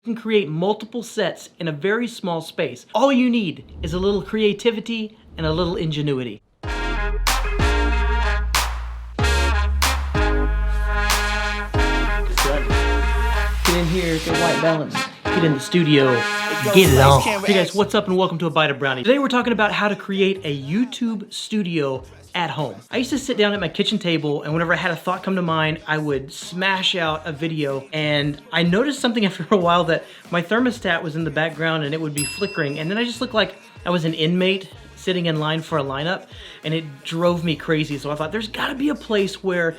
You can create multiple sets in a very small space. All you need is a little creativity and a little ingenuity. Get in here, get white balance, get in the studio, get it on. Hey guys, what's up and welcome to A Bite of Brownie. Today we're talking about how to create a YouTube studio at home. I used to sit down at my kitchen table and whenever I had a thought come to mind, I would smash out a video, and I noticed something after a while that my thermostat was in the background and it would be flickering, and then I just looked like I was an inmate sitting in line for a lineup, and it drove me crazy. So I thought there's gotta be a place where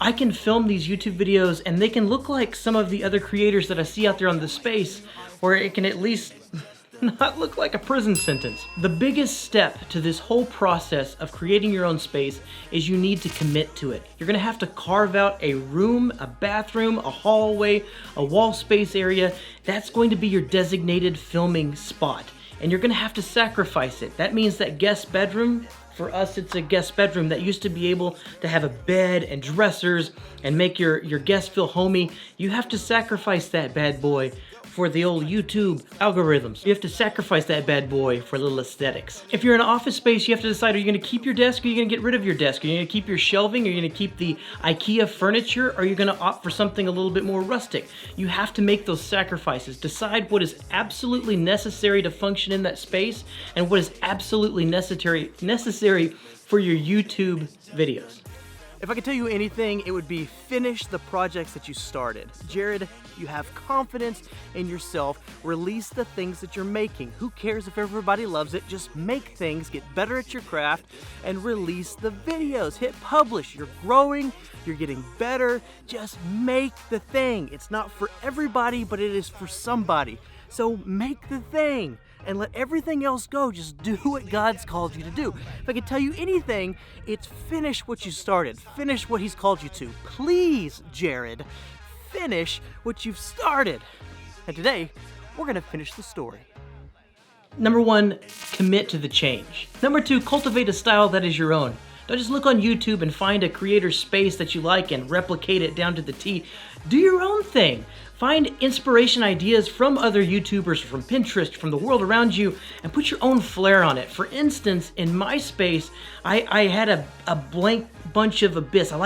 I can film these YouTube videos and they can look like some of the other creators that I see out there on the space, or it can at least not look like a prison sentence. The biggest step to this whole process of creating your own space is you need to commit to it. You're gonna have to carve out a room, a bathroom, a hallway, a wall space area. That's going to be your designated filming spot. And you're gonna have to sacrifice it. That means that guest bedroom, for us it's a guest bedroom that used to be able to have a bed and dressers and make your guests feel homey. You have to sacrifice that bad boy for the old YouTube algorithms. You have to sacrifice that bad boy for a little aesthetics. If you're in an office space, you have to decide, are you gonna keep your desk or are you gonna get rid of your desk? Are you gonna keep your shelving? Are you gonna keep the IKEA furniture? Or are you gonna opt for something a little bit more rustic? You have to make those sacrifices. Decide what is absolutely necessary to function in that space and what is absolutely necessary for your YouTube videos. If I could tell you anything, it would be finish the projects that you started. Jared, you have confidence in yourself. Release the things that you're making. Who cares if everybody loves it? Just make things, get better at your craft, and release the videos. Hit publish. You're growing, you're getting better. Just make the thing. It's not for everybody, but it is for somebody. So make the thing and let everything else go. Just do what God's called you to do. If I could tell you anything, it's finish what you started. Finish what He's called you to. Please, Jared, finish what you've started. And today, we're gonna finish the story. Number one, commit to the change. Number two, cultivate a style that is your own. Don't just look on YouTube and find a creator's space that you like and replicate it down to the T. Do your own thing. Find inspiration ideas from other YouTubers, from Pinterest, from the world around you, and put your own flair on it. For instance, in my space, I had a blank bunch of abyss. I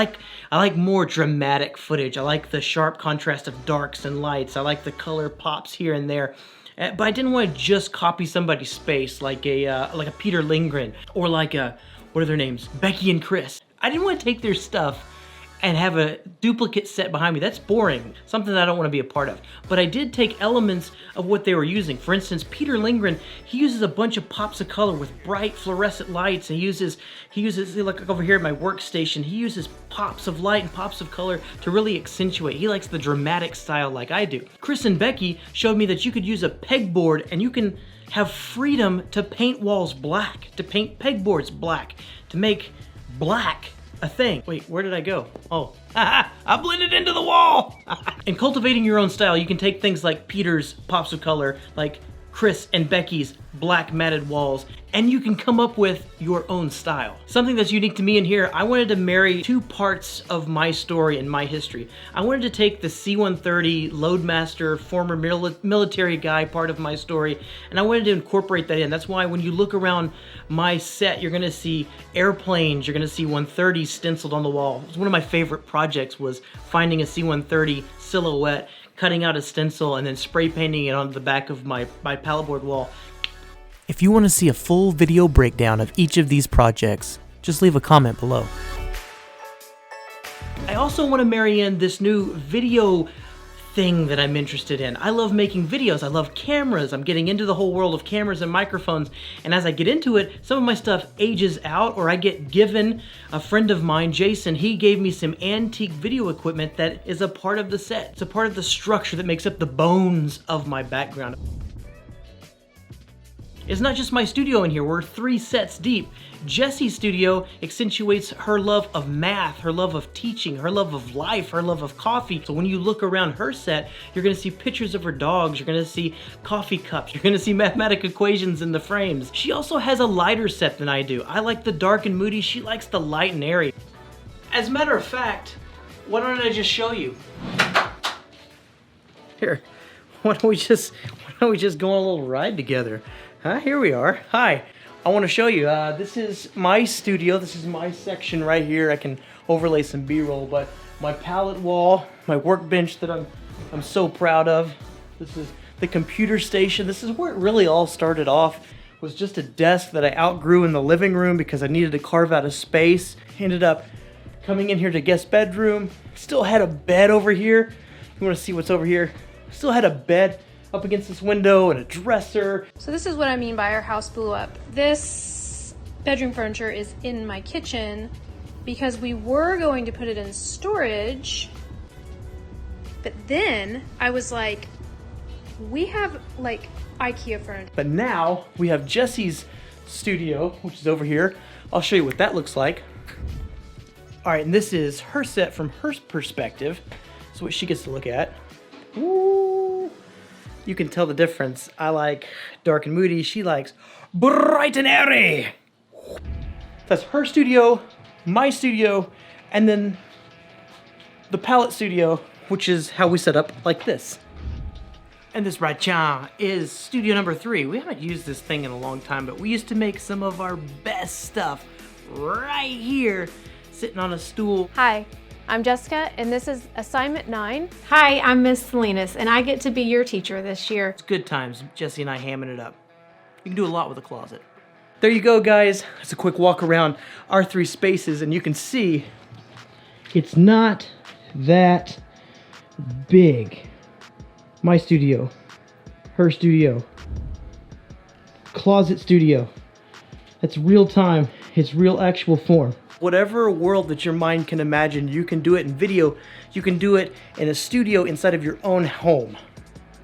like more dramatic footage. I like the sharp contrast of darks and lights. I like the color pops here and there. But I didn't want to just copy somebody's space like a Peter Lindgren or like what are their names? Becky and Chris. I didn't want to take their stuff and have a duplicate set behind me. That's boring, something that I don't want to be a part of. But I did take elements of what they were using. For instance, Peter Lindgren, he uses a bunch of pops of color with bright fluorescent lights. And he uses like over here at my workstation, he uses pops of light and pops of color to really accentuate. He likes the dramatic style like I do. Chris and Becky showed me that you could use a pegboard and you can have freedom to paint walls black, to paint pegboards black, to make black a thing. Wait, where did I go? Oh, I blended into the wall. In cultivating your own style, you can take things like Peter's pops of color, like Chris and Becky's black matted walls, and you can come up with your own style. Something that's unique to me in here, I wanted to marry two parts of my story and my history. I wanted to take the C-130 Loadmaster, former military guy part of my story, and I wanted to incorporate that in. That's why when you look around my set, you're gonna see airplanes, you're gonna see 130s stenciled on the wall. It was one of my favorite projects, was finding a C-130 silhouette, cutting out a stencil, and then spray painting it on the back of my pallet board wall. If you want to see a full video breakdown of each of these projects, just leave a comment below. I also want to marry in this new video thing that I'm interested in. I love making videos. I love cameras. I'm getting into the whole world of cameras and microphones. And as I get into it, some of my stuff ages out, or I get given. A friend of mine, Jason, he gave me some antique video equipment that is a part of the set. It's a part of the structure that makes up the bones of my background. It's not just my studio in here, we're 3 sets deep. Jessie's studio accentuates her love of math, her love of teaching, her love of life, her love of coffee. So when you look around her set, you're gonna see pictures of her dogs, you're gonna see coffee cups, you're gonna see mathematic equations in the frames. She also has a lighter set than I do. I like the dark and moody, she likes the light and airy. As a matter of fact, why don't I just show you? Here, why don't we just go on a little ride together? Huh? Here we are. Hi. I want to show you. This is my studio. This is my section right here. I can overlay some B-roll, but my pallet wall, my workbench that I'm so proud of. This is the computer station. This is where it really all started off. Was just a desk that I outgrew in the living room because I needed to carve out a space. Ended up coming in here to guest bedroom. Still had a bed over here. You want to see what's over here? Still had a bed up against this window and a dresser. So this is what I mean by our house blew up. This bedroom furniture is in my kitchen because we were going to put it in storage, but then I was like, we have like IKEA furniture. But now we have Jesse's studio, which is over here. I'll show you what that looks like. All right, and this is her set from her perspective. So what she gets to look at. Ooh, you can tell the difference. I like dark and moody. She likes bright and airy. That's her studio, my studio, and then the palette studio, which is how we set up like this. And this right here is studio number 3. We haven't used this thing in a long time, but we used to make some of our best stuff right here, sitting on a stool. Hi, I'm Jessica, and this is assignment 9. Hi, I'm Miss Salinas, and I get to be your teacher this year. It's good times, Jesse and I hamming it up. You can do a lot with a closet. There you go, guys. It's a quick walk around our 3 spaces, and you can see it's not that big. My studio, her studio, closet studio. That's real time. It's real actual form. Whatever world that your mind can imagine, you can do it in video. You can do it in a studio inside of your own home.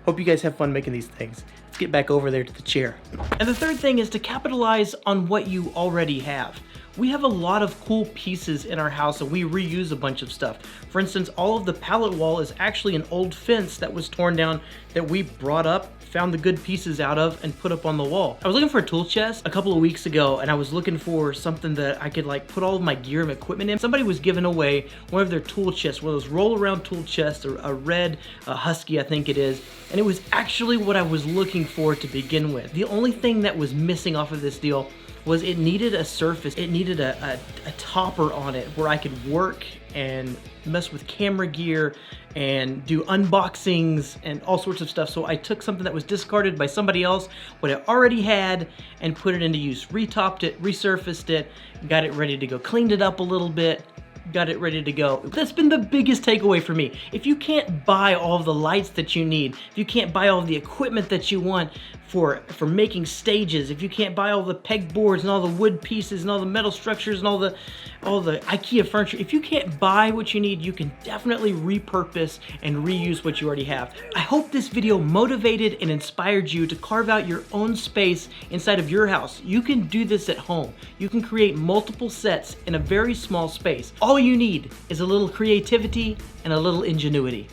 Hope you guys have fun making these things. Let's get back over there to the chair. And the third thing is to capitalize on what you already have. We have a lot of cool pieces in our house and we reuse a bunch of stuff. For instance, all of the pallet wall is actually an old fence that was torn down that we brought up, found the good pieces out of, and put up on the wall. I was looking for a tool chest a couple of weeks ago and I was looking for something that I could like put all of my gear and equipment in. Somebody was giving away one of their tool chests, one of those roll around tool chests, a red Husky I think it is, and it was actually what I was looking for to begin with. The only thing that was missing off of this deal was it needed a surface. It needed a topper on it where I could work and mess with camera gear and do unboxings and all sorts of stuff. So I took something that was discarded by somebody else, what I already had, and put it into use. Retopped it, resurfaced it, got it ready to go. Cleaned it up a little bit, got it ready to go. That's been the biggest takeaway for me. If you can't buy all of the lights that you need, if you can't buy all of the equipment that you want for making stages, if you can't buy all the pegboards and all the wood pieces and all the metal structures and all the IKEA furniture, if you can't buy what you need, you can definitely repurpose and reuse what you already have. I hope this video motivated and inspired you to carve out your own space inside of your house. You can do this at home. You can create multiple sets in a very small space. All you need is a little creativity and a little ingenuity.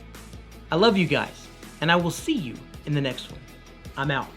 I love you guys, and I will see you in the next one. I'm out.